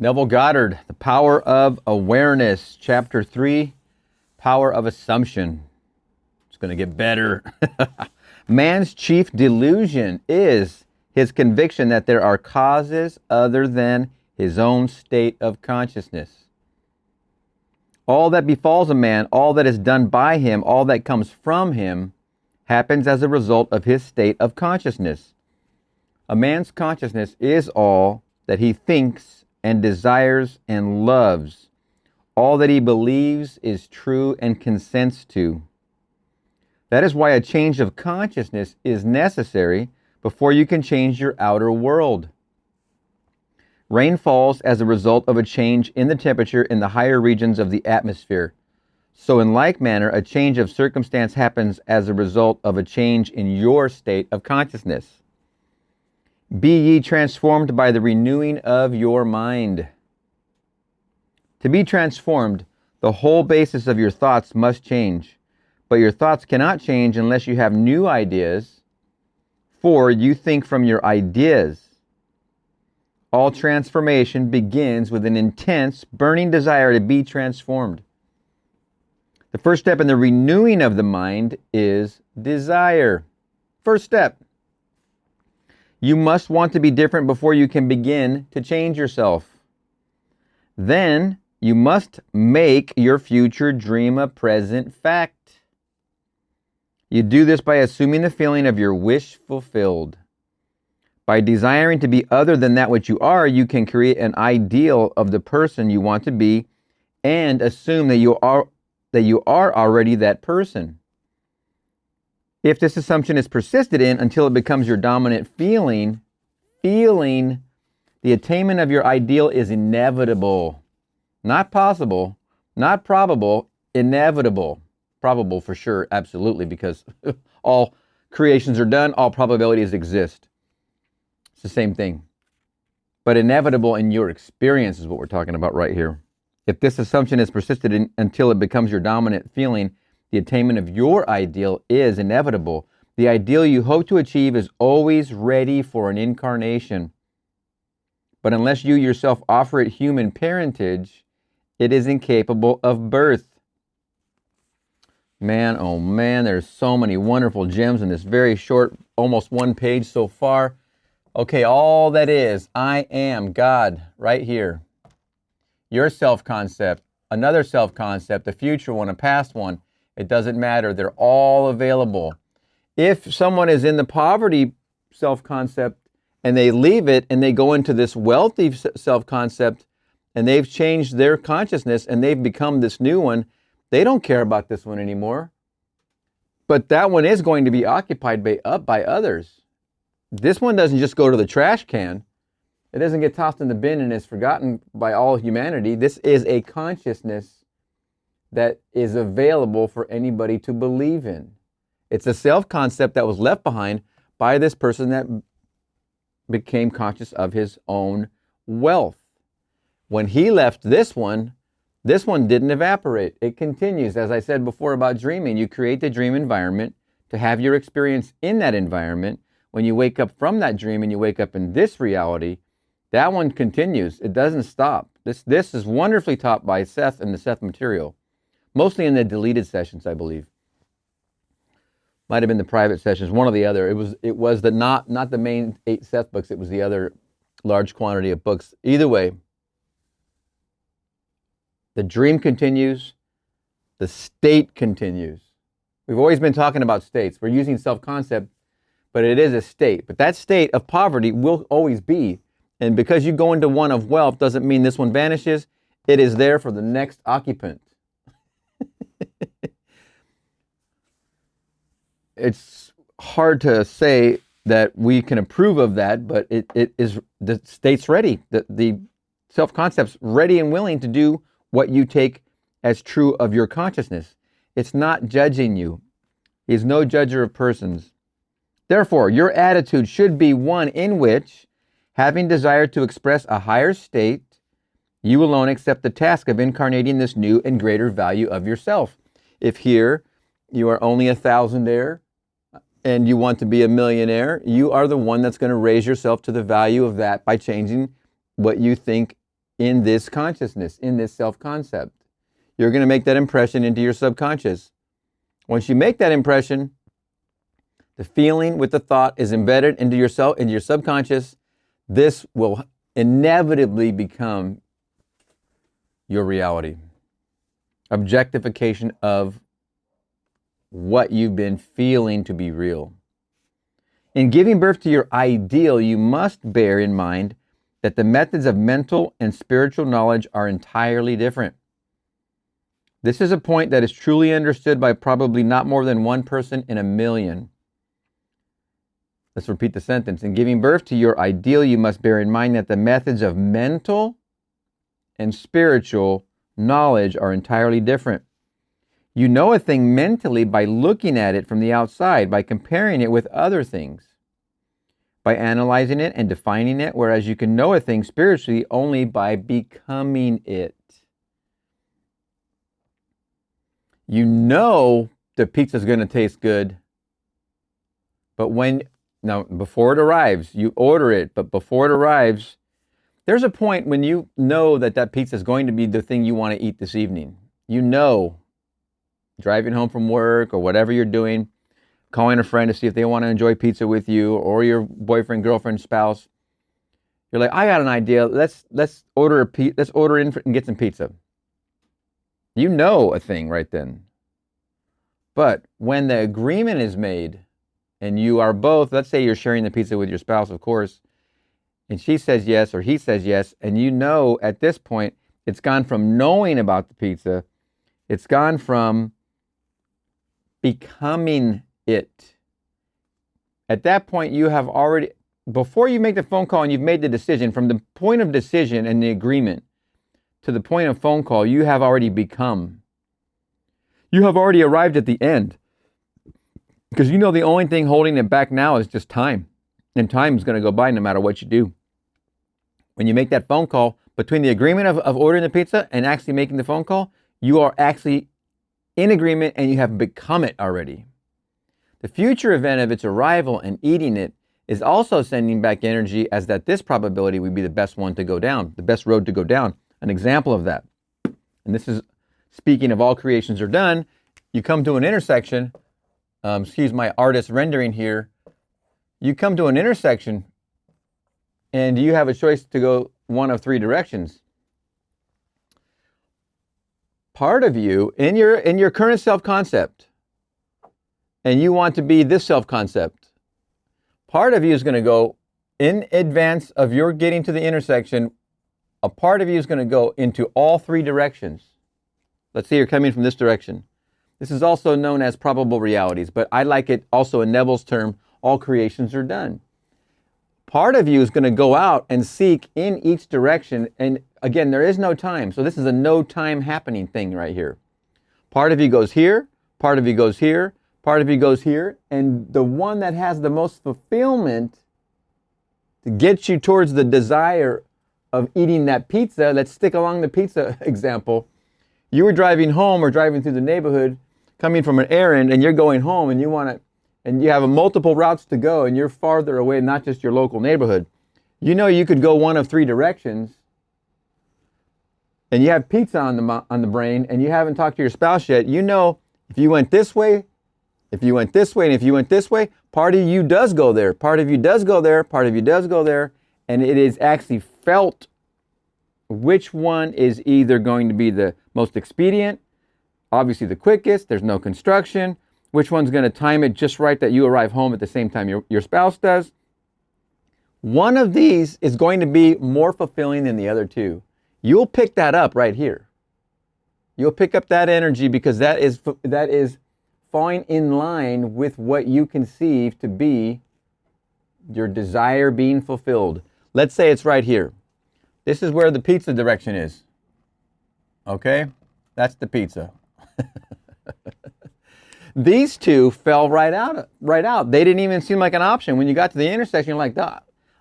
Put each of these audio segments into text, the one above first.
Neville Goddard, The Power of Awareness, Chapter 3, Power of Assumption. It's going to get better. Man's chief delusion is his conviction that there are causes other than his own state of consciousness. All that befalls a man, all that is done by him, all that comes from him, happens as a result of his state of consciousness. A man's consciousness is all that he thinks and desires and loves. All that he believes is true and consents to. That is why a change of consciousness is necessary before you can change your outer world. Rain falls as a result of a change in the temperature in the higher regions of the atmosphere. So in like manner, a change of circumstance happens as a result of a change in your state of consciousness. Be ye transformed by the renewing of your mind. To be transformed, the whole basis of your thoughts must change. But your thoughts cannot change unless you have new ideas, for you think from your ideas. All transformation begins with an intense, burning desire to be transformed. The first step in the renewing of the mind is desire. First step. You must want to be different before you can begin to change yourself. Then you must make your future dream a present fact. You do this by assuming the feeling of your wish fulfilled. By desiring to be other than that which you are, you can create an ideal of the person you want to be and assume that you are already that person. If this assumption is persisted in until it becomes your dominant feeling, the attainment of your ideal is inevitable. Not possible, not probable, inevitable. Probable for sure, absolutely, because all creations are done, all probabilities exist. It's the same thing. But inevitable in your experience is what we're talking about right here. If this assumption is persisted in until it becomes your dominant feeling, the attainment of your ideal is inevitable. The ideal you hope to achieve is always ready for an incarnation. But unless you yourself offer it human parentage, it is incapable of birth. Man, oh man, there's so many wonderful gems in this very short, almost one page so far. Okay, all that is, I am God, right here. Your self-concept, another self-concept, a future one, a past one, it doesn't matter. They're all available. If someone is in the poverty self-concept and they leave it and they go into this wealthy self-concept and they've changed their consciousness and they've become this new one, they don't care about this one anymore. But that one is going to be occupied by others. This one doesn't just go to the trash can. It doesn't get tossed in the bin and is forgotten by all humanity. This is a consciousness that is available for anybody to believe in. It's a self-concept that was left behind by this person that became conscious of his own wealth. When he left this one didn't evaporate. It continues. As I said before about dreaming, you create the dream environment to have your experience in that environment. When you wake up from that dream and you wake up in this reality, that one continues. It doesn't stop. This is wonderfully taught by Seth and the Seth material. Mostly in the deleted sessions, I believe. Might have been the private sessions, one or the other. It was not the main 8 Seth books, it was the other large quantity of books. Either way, the dream continues, the state continues. We've always been talking about states. We're using self-concept, but it is a state. But that state of poverty will always be. And because you go into one of wealth doesn't mean this one vanishes. It is there for the next occupant. It's hard to say that we can approve of that, but it is, the state's ready. The self-concept's ready and willing to do what you take as true of your consciousness. It's not judging you. He's no judger of persons. Therefore, your attitude should be one in which, having desired to express a higher state, you alone accept the task of incarnating this new and greater value of yourself. If here you are only a thousandaire and you want to be a millionaire, you are the one that's going to raise yourself to the value of that by changing what you think in this consciousness, in this self-concept. You're going to make that impression into your subconscious. Once you make that impression, the feeling with the thought is embedded into your subconscious. This will inevitably become your reality. Objectification of what you've been feeling to be real. In giving birth to your ideal, you must bear in mind that the methods of mental and spiritual knowledge are entirely different. This is a point that is truly understood by probably not more than one person in a million. Let's repeat the sentence. In giving birth to your ideal, you must bear in mind that the methods of mental and spiritual knowledge are entirely different. You know a thing mentally by looking at it from the outside, by comparing it with other things, by analyzing it and defining it, whereas you can know a thing spiritually only by becoming it. You know the pizza's going to taste good, but before it arrives, you order it, but before it arrives, there's a point when you know that pizza is going to be the thing you want to eat this evening. You know, driving home from work or whatever you're doing, calling a friend to see if they want to enjoy pizza with you, or your boyfriend, girlfriend, spouse. You're like, I got an idea. Let's order in and get some pizza. You know a thing right then. But when the agreement is made and you are both, let's say you're sharing the pizza with your spouse, of course, and she says yes or he says yes, and you know at this point it's gone from knowing about the pizza, it's gone from becoming it. At that point, you have already, before you make the phone call and you've made the decision, from the point of decision and the agreement to the point of phone call, you have already become. You have already arrived at the end. Because you know the only thing holding it back now is just time. And time is going to go by no matter what you do. When you make that phone call, between the agreement of ordering the pizza and actually making the phone call, you are actually in agreement and you have become it already. The future event of its arrival and eating it is also sending back energy as that this probability would be the best one to go down, the best road to go down. An example of that, and this is speaking of all creations are done, you come to an intersection, excuse my artist rendering here, you come to an intersection and you have a choice to go one of three directions. Part of you, in your current self-concept, and you want to be this self-concept, part of you is going to go in advance of your getting to the intersection. A part of you is going to go into all three directions. Let's say you're coming from this direction. This is also known as probable realities, but I like it also in Neville's term, all creations are done. Part of you is going to go out and seek in each direction, and again, there is no time, so this is a no time happening thing right here. Part of you goes here, part of you goes here, part of you goes here, and the one that has the most fulfillment to get you towards the desire of eating that pizza, let's stick along the pizza example. You were driving home or driving through the neighborhood, coming from an errand, and you're going home and you have multiple routes to go and you're farther away, not just your local neighborhood. You know you could go one of three directions and you have pizza on the brain and you haven't talked to your spouse yet. You know if you went this way, if you went this way, and if you went this way, part of you does go there, part of you does go there, part of you does go there, and it is actually felt which one is either going to be the most expedient, obviously the quickest, there's no construction, which one's going to time it just right that you arrive home at the same time your spouse does. One of these is going to be more fulfilling than the other two. You'll pick that up right here. You'll pick up that energy because that is falling in line with what you conceive to be your desire being fulfilled. Let's say it's right here. This is where the pizza direction is. Okay? That's the pizza. These two fell right out. They didn't even seem like an option. When you got to the intersection, you're like,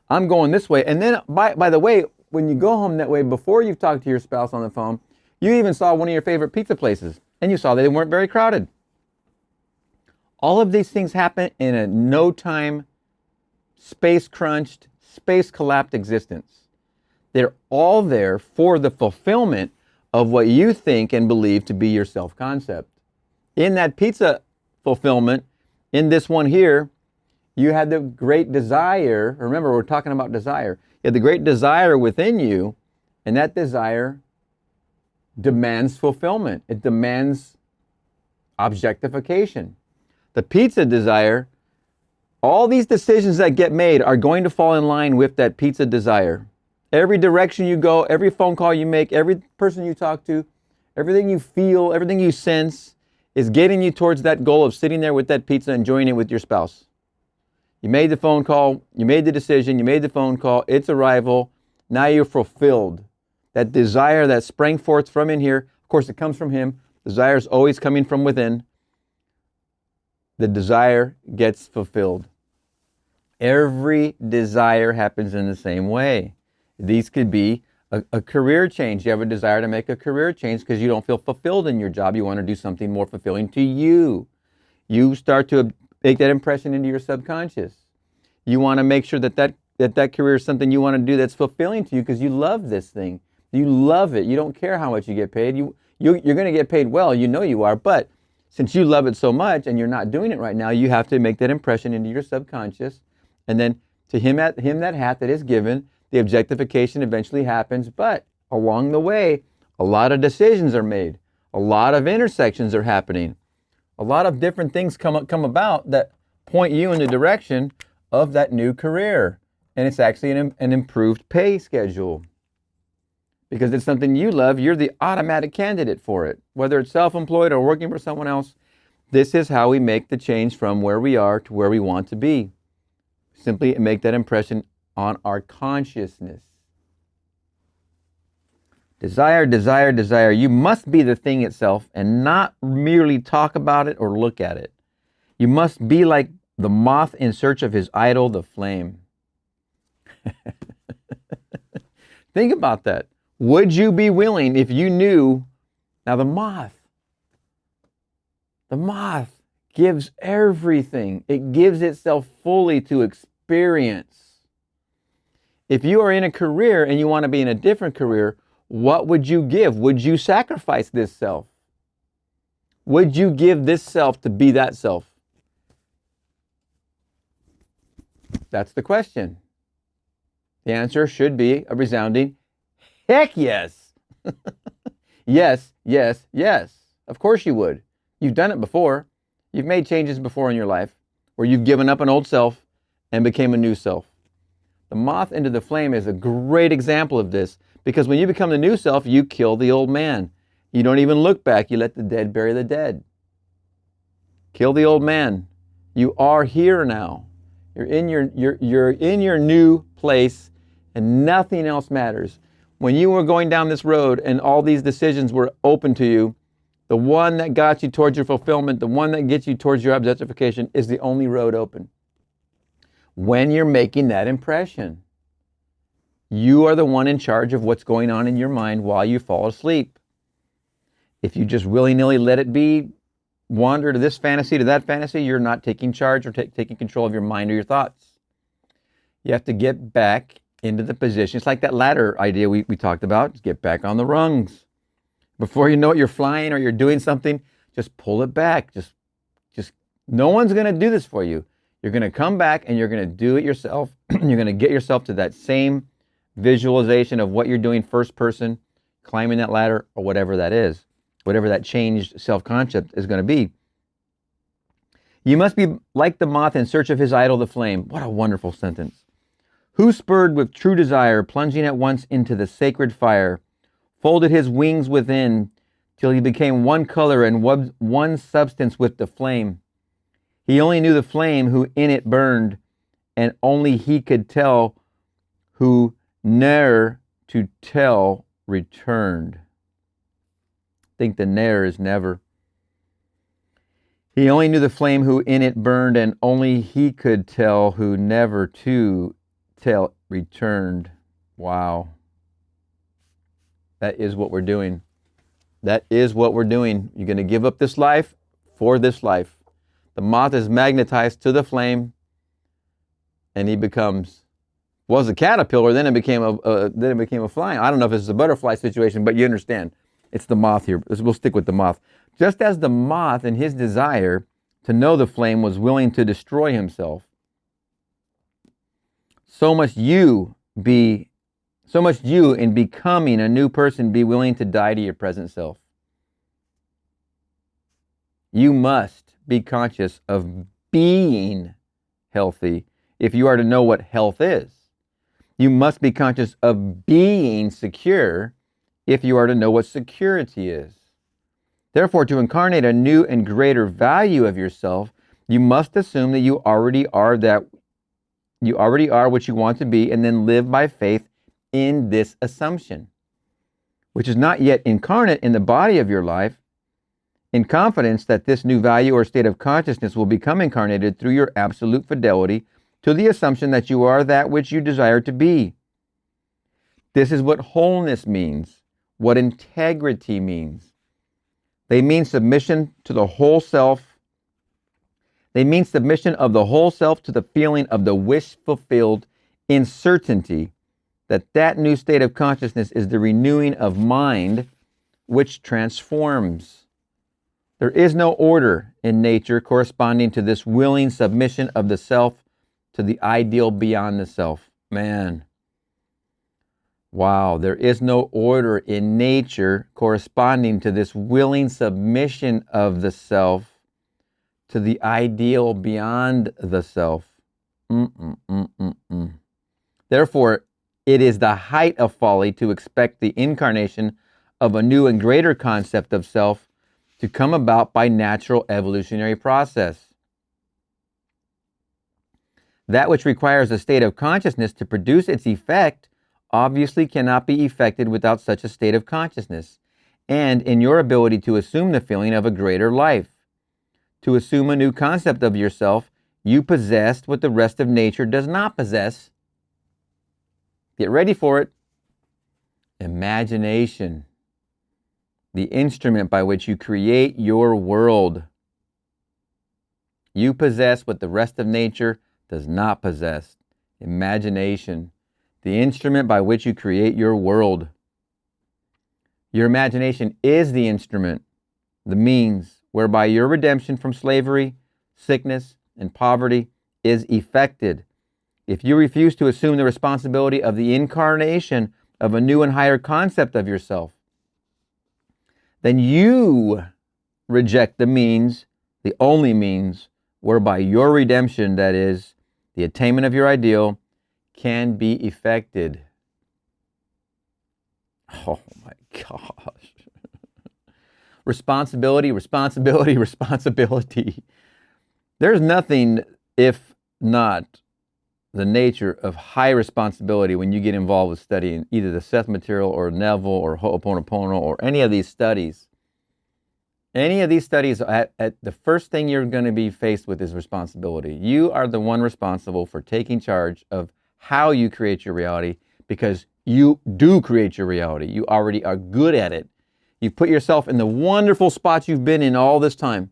I'm going this way. And then, by the way, when you go home that way, before you've talked to your spouse on the phone, you even saw one of your favorite pizza places, and you saw they weren't very crowded. All of these things happen in a no-time, space-crunched, space-collapsed existence. They're all there for the fulfillment of what you think and believe to be your self-concept. In that pizza fulfillment, in this one here, you had the great desire. Remember, we're talking about desire. You had the great desire within you, and that desire demands fulfillment. It demands objectification. The pizza desire, all these decisions that get made are going to fall in line with that pizza desire. Every direction you go, every phone call you make, every person you talk to, everything you feel, everything you sense is getting you towards that goal of sitting there with that pizza, enjoying it with your spouse. You made the phone call, you made the decision, you made the phone call, its arrival, now you're fulfilled. That desire that sprang forth from in here, of course it comes from him. Desire is always coming from within. The desire gets fulfilled. Every desire happens in the same way. These could be a career change. You have a desire to make a career change because you don't feel fulfilled in your job. You want to do something more fulfilling to you. You start to make that impression into your subconscious. You want to make sure that career is something you want to do that's fulfilling to you because you love this thing. You love it. You don't care how much you get paid. You're going to get paid well. You know you are. But since you love it so much and you're not doing it right now, you have to make that impression into your subconscious. And then to him that hat that is given, the objectification eventually happens. But along the way, a lot of decisions are made. A lot of intersections are happening. A lot of different things come about that point you in the direction of that new career. And it's actually an improved pay schedule. Because it's something you love, you're the automatic candidate for it. Whether it's self-employed or working for someone else, this is how we make the change from where we are to where we want to be. Simply make that impression on our consciousness. Desire, desire, desire. You must be the thing itself and not merely talk about it or look at it. You must be like the moth in search of his idol, the flame. Think about that. Would you be willing if you knew? Now the moth gives everything. It gives itself fully to experience. If you are in a career and you want to be in a different career, what would you give? Would you sacrifice this self? Would you give this self to be that self? That's the question. The answer should be a resounding heck yes. Yes, yes, yes. Of course you would. You've done it before. You've made changes before in your life where you've given up an old self and became a new self. The moth into the flame is a great example of this because when you become the new self, you kill the old man. You don't even look back. You let the dead bury the dead. Kill the old man. You are here now. You're in your new place and nothing else matters. When you were going down this road and all these decisions were open to you, the one that got you towards your fulfillment, the one that gets you towards your objectification is the only road open. When you're making that impression, you are the one in charge of what's going on in your mind while you fall asleep. If you just willy-nilly let it be, wander to this fantasy, to that fantasy, you're not taking charge or taking control of your mind or your thoughts. You have to get back into the position. It's like that ladder idea we talked about. Just get back on the rungs. Before you know it, you're flying or you're doing something, just pull it back. Just no one's going to do this for you. You're going to come back and you're going to do it yourself. You're going to get yourself to that same visualization of what you're doing first person, climbing that ladder or whatever that is, whatever that changed self-concept is going to be. You must be like the moth in search of his idol, the flame. What a wonderful sentence. Who spurred with true desire, plunging at once into the sacred fire, folded his wings within till he became one color and one substance with the flame. He only knew the flame who in it burned, and only he could tell who ne'er to tell returned. I think the ne'er is never. He only knew the flame who in it burned, and only he could tell who never to tell returned. Wow. That is what we're doing. That is what we're doing. You're going to give up this life for this life. The moth is magnetized to the flame, and he becomes was a caterpillar, then it became a fly. I don't know if it's a butterfly situation, but you understand. It's the moth here. We'll stick with the moth. Just as the moth in his desire to know the flame was willing to destroy himself, so must you in becoming a new person be willing to die to your present self. You must be conscious of being healthy if you are to know what health is. You must be conscious of being secure if you are to know what security is. Therefore, to incarnate a new and greater value of yourself, you must assume that you already are what you want to be, and then live by faith in this assumption, which is not yet incarnate in the body of your life, in confidence that this new value or state of consciousness will become incarnated through your absolute fidelity to the assumption that you are that which you desire to be. This is what wholeness means, what integrity means. They mean submission to the whole self. They mean submission of the whole self to the feeling of the wish fulfilled in certainty that that new state of consciousness is the renewing of mind which transforms. There is no order in nature corresponding to this willing submission of the self to the ideal beyond the self. Man. Wow, there is no order in nature corresponding to this willing submission of the self to the ideal beyond the self. Therefore, it is the height of folly to expect the incarnation of a new and greater concept of self to come about by natural evolutionary process. That which requires a state of consciousness to produce its effect obviously cannot be effected without such a state of consciousness, and in your ability to assume the feeling of a greater life. To assume a new concept of yourself, you possessed what the rest of nature does not possess. Get ready for it. Imagination, the instrument by which you create your world. You possess what the rest of nature does not possess. Imagination, the instrument by which you create your world. Your imagination is the instrument, the means whereby your redemption from slavery, sickness, and poverty is effected. If you refuse to assume the responsibility of the incarnation of a new and higher concept of yourself, then you reject the means, the only means, whereby your redemption, that is, the attainment of your ideal, can be effected. Oh my gosh. Responsibility, responsibility, responsibility. There's nothing if not the nature of high responsibility when you get involved with studying either the Seth material or Neville or Ho'oponopono or any of these studies. Any of these studies, at the first thing you're going to be faced with is responsibility. You are the one responsible for taking charge of how you create your reality, because you do create your reality. You already are good at it. You've put yourself in the wonderful spots you've been in all this time.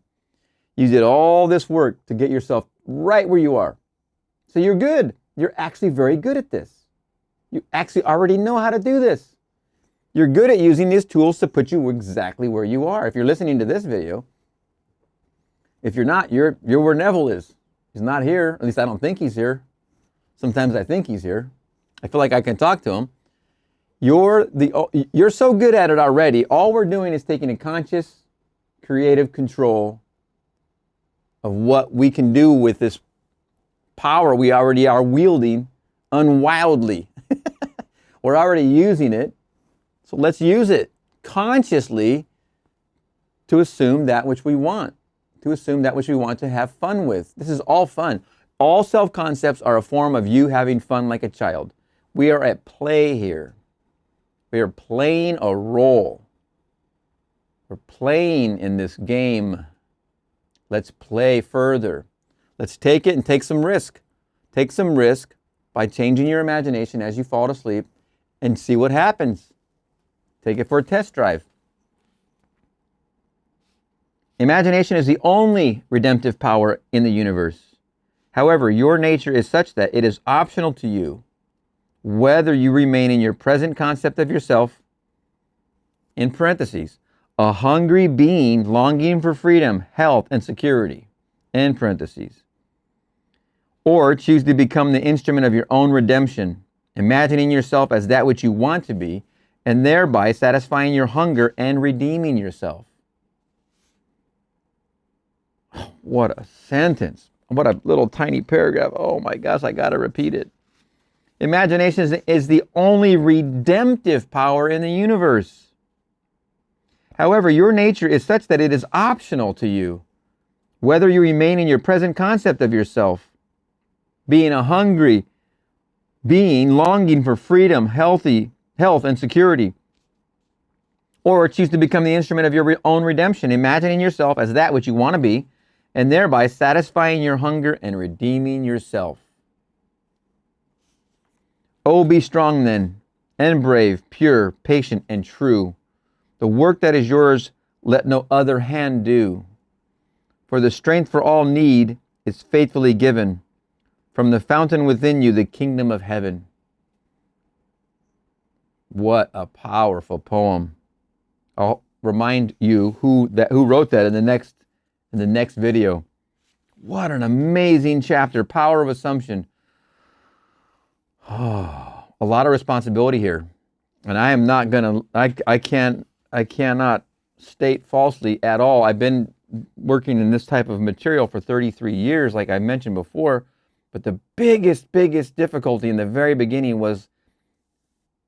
You did all this work to get yourself right where you are. So you're good. You're actually very good at this. You actually already know how to do this. You're good at using these tools to put you exactly where you are. If you're listening to this video, if you're not, you're where Neville is. He's not here. At least I don't think he's here. Sometimes I think he's here. I feel like I can talk to him. You're so good at it already. All we're doing is taking a conscious, creative control of what we can do with this power we already are wielding unwildly. We're already using it. So let's use it consciously to assume that which we want, to have fun with. This is all fun. All self-concepts are a form of you having fun like a child. We are at play here. We are playing a role. We're playing in this game. Let's play further. Let's take it and take some risk. Take some risk by changing your imagination as you fall asleep and see what happens. Take it for a test drive. Imagination is the only redemptive power in the universe. However, your nature is such that it is optional to you. whether you remain in your present concept of yourself, in parentheses, a hungry being longing for freedom, health, and security, in parentheses, or choose to become the instrument of your own redemption, imagining yourself as that which you want to be, and thereby satisfying your hunger and redeeming yourself. What a sentence. What a little tiny paragraph. Oh my gosh, I got to repeat it. Imagination is the only redemptive power in the universe. However, your nature is such that it is optional to you, whether you remain in your present concept of yourself, being a hungry being longing for freedom, health, and security, or choose to become the instrument of your own redemption, imagining yourself as that which you want to be, and thereby satisfying your hunger and redeeming yourself. Oh, be strong then, and brave, pure, patient, and true. The work that is yours, let no other hand do. For the strength for all need is faithfully given from the fountain within you, the kingdom of heaven. What a powerful poem. I'll remind you who wrote that in the next video. What an amazing chapter. Power of assumption. Oh, a lot of responsibility here. And I am not gonna, I cannot state falsely at all. I've been working in this type of material for 33 years, like I mentioned before. But the biggest difficulty in the very beginning was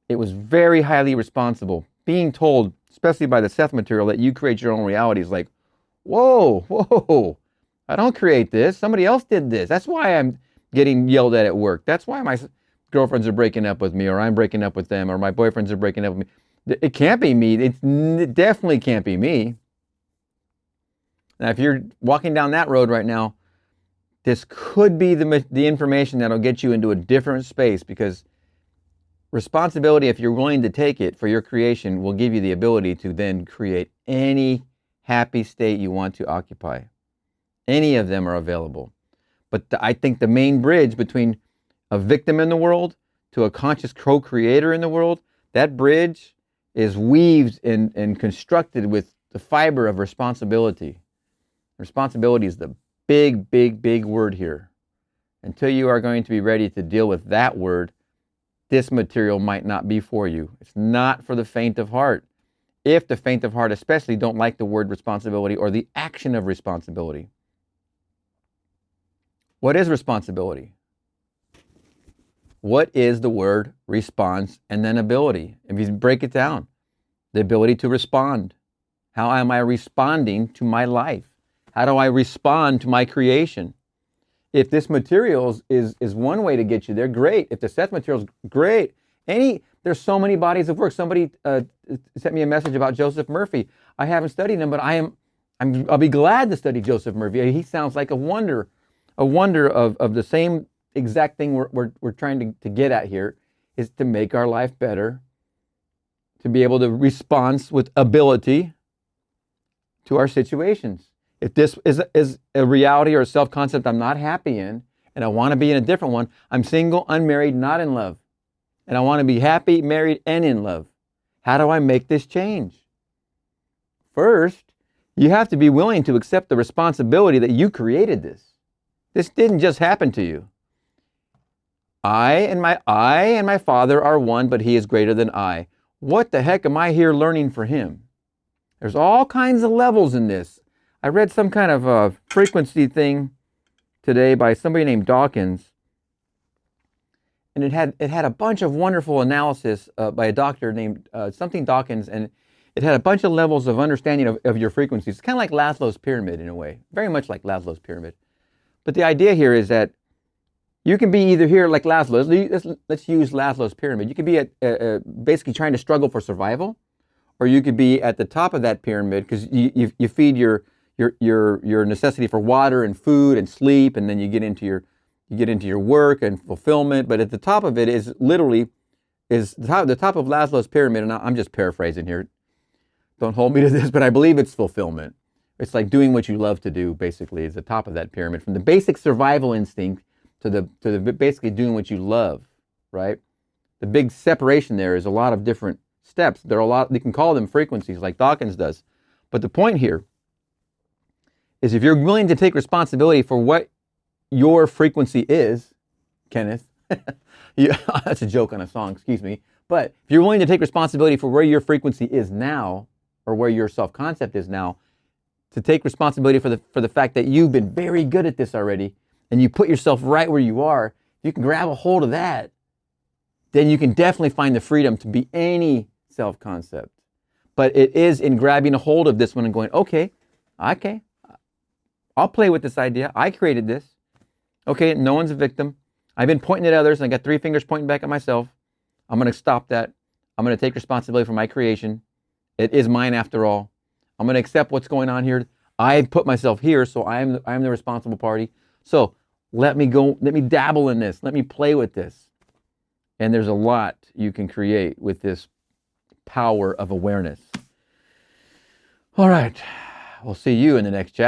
it was very highly responsible. Being told, especially by the Seth material, that you create your own reality is like, whoa, I don't create this. Somebody else did this. That's why I'm getting yelled at work. That's why my girlfriends are breaking up with me, or I'm breaking up with them, or my boyfriends are breaking up with me. It can't be me. It definitely can't be me. Now, if you're walking down that road right now, this could be the information that'll get you into a different space, because responsibility, if you're willing to take it for your creation, will give you the ability to then create any happy state you want to occupy. Any of them are available. But I think the main bridge between a victim in the world to a conscious co-creator in the world, that bridge is weaved and constructed with the fiber of responsibility. Responsibility is the big word here. Until you are going to be ready to deal with that word, this material might not be for you. It's not for the faint of heart. If the faint of heart especially don't like the word responsibility or the action of responsibility. What is responsibility? What is the word response and then ability? If you break it down, the ability to respond. How am I responding to my life? How do I respond to my creation? If this material is one way to get you there, great. If the Seth material is great. There's so many bodies of work. Somebody sent me a message about Joseph Murphy. I haven't studied him, but I'll be glad to study Joseph Murphy. He sounds like a wonder of the same exact thing we're trying to get at here, is to make our life better, to be able to respond with ability to our situations. If this is a reality or a self-concept I'm not happy in, and I want to be in a different one, I'm single, unmarried, not in love, and I want to be happy, married, and in love. How do I make this change? First, you have to be willing to accept the responsibility that you created this. This didn't just happen to you. I and my Father are one, but He is greater than I. What the heck am I here learning for Him? There's all kinds of levels in this. I read some kind of a frequency thing today by somebody named Dawkins, and it had a bunch of wonderful analysis by a doctor named something Dawkins, and it had a bunch of levels of understanding of your frequencies. It's kind of like Maslow's pyramid in a way, very much like Maslow's pyramid. But the idea here is that you can be either here like Maslow's. Let's use Maslow's pyramid. You could be at basically trying to struggle for survival, or you could be at the top of that pyramid because you feed your necessity for water and food and sleep, and then you get into your work and fulfillment. But at the top of it is literally the top of Maslow's pyramid, and I'm just paraphrasing here. Don't hold me to this, but I believe it's fulfillment. It's like doing what you love to do, basically, is the top of that pyramid. From the basic survival instinct to the basically doing what you love, right? The big separation there is a lot of different steps. There are a lot, you can call them frequencies like Dawkins does. But the point here is if you're willing to take responsibility for what your frequency is, Kenneth, that's a joke on a song, excuse me. But if you're willing to take responsibility for where your frequency is now, or where your self-concept is now, to take responsibility for the fact that you've been very good at this already, and you put yourself right where you are, you can grab a hold of that, then you can definitely find the freedom to be any self-concept. But it is in grabbing a hold of this one and going, okay, I'll play with this idea. I created this. Okay, no one's a victim. I've been pointing at others, and I got 3 fingers pointing back at myself. I'm going to stop that. I'm going to take responsibility for my creation. It is mine after all. I'm going to accept what's going on here. I put myself here, so I'm the responsible party. So let me dabble in this. Let me play with this. And there's a lot you can create with this power of awareness. All right, we'll see you in the next chapter.